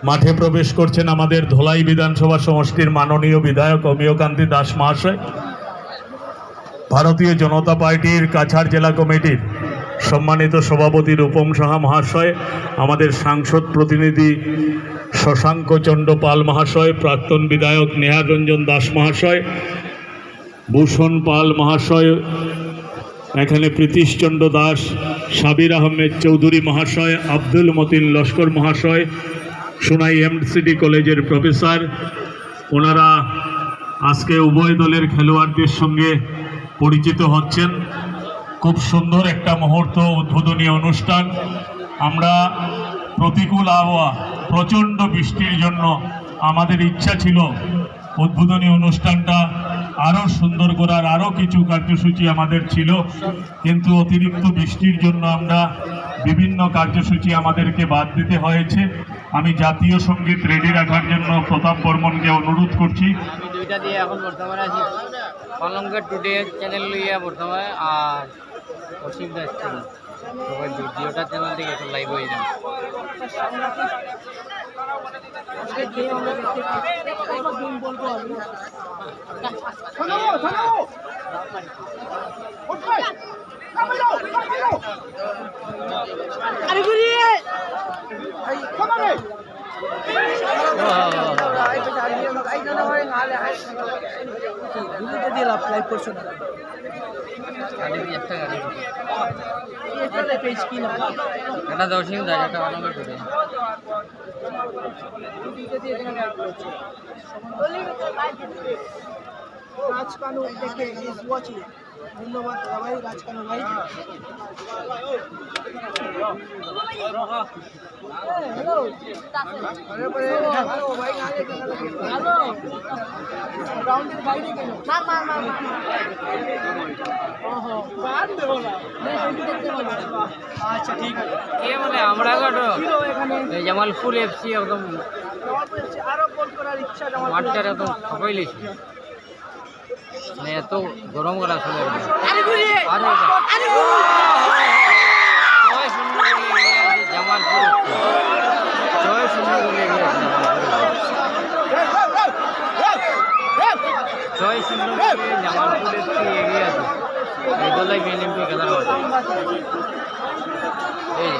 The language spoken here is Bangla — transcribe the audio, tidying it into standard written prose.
মাঠে প্রবেশ করছেন আমাদের ধলাই বিধানসভা সমষ্টির মাননীয় বিধায়ক অমিয়কান্তি দাস মহাশয়, ভারতীয় জনতা পার্টির কাছাড় জেলা কমিটির সম্মানিত সভাপতি রূপম সাহা মহাশয়, আমাদের সাংসদ প্রতিনিধি শশাঙ্ক চন্দ্র পাল মহাশয়, প্রাক্তন বিধায়ক নেহার রঞ্জন দাস মহাশয়, ভূষণ পাল মহাশয়, এখানে প্রীতিশচন্দ্র দাস, সাবির আহমেদ চৌধুরী মহাশয়, আব্দুল মতিন লস্কর মহাশয়, সোনাই এমসিডি কলেজের প্রফেসর, ওনারা আজকে উভয় দলের খেলোয়াড়দের সঙ্গে পরিচিত হচ্ছেন। খুব সুন্দর একটা মুহূর্ত, উদ্বোধনী অনুষ্ঠান। আমরা প্রতিকূল আবহাওয়া, প্রচণ্ড বৃষ্টির জন্য আমাদের ইচ্ছা ছিল উদ্বোধনী অনুষ্ঠানটা আরও সুন্দর করার, আরও কিছু কার্যসূচি আমাদের ছিল, কিন্তু অতিরিক্ত বৃষ্টির জন্য আমরা বিভিন্ন কার্যসূচি আমাদেরকে বাদ দিতে হয়েছে। আমি জাতীয় সঙ্গীত রেডি রাখার জন্য প্রতাপ বর্মনকে অনুরোধ করছি। আমি দুইটা দিয়ে এখন বর্তমানে আছি কলঙ্কের টুডে চ্যানেল লইয়া বর্তমানে, আর অসীম দাস চ্যানেল, সবাই দুইটা চ্যানেল থেকে এখন লাইভ হয়ে যাবে। এটা দর্শন যায়, এটা অনেক টুডে। রাজকানু দেখে ইজ ওয়াচিং। ধন্যবাদ সবাই, রাজকানু ভাই। হ্যালো হ্যালো ভাই, হ্যালো রাউন্ডের বাইরে কেন? না না না, ওহো বাদ দেবো না, আচ্ছা ঠিক আছে। কে বলে আমরা গটো জামালপুর এফসি একদম আরো গোল করার ইচ্ছা, মাঠটার একদম সবাই লিখি, মানে এত গরম করা ছিল। জামালপুর 6-0 গোলে গিয়েছে, 6-0 জামালপুর এফসি এগিয়ে আছে। এই দলাই বিএনপি খেলার মাঠে এই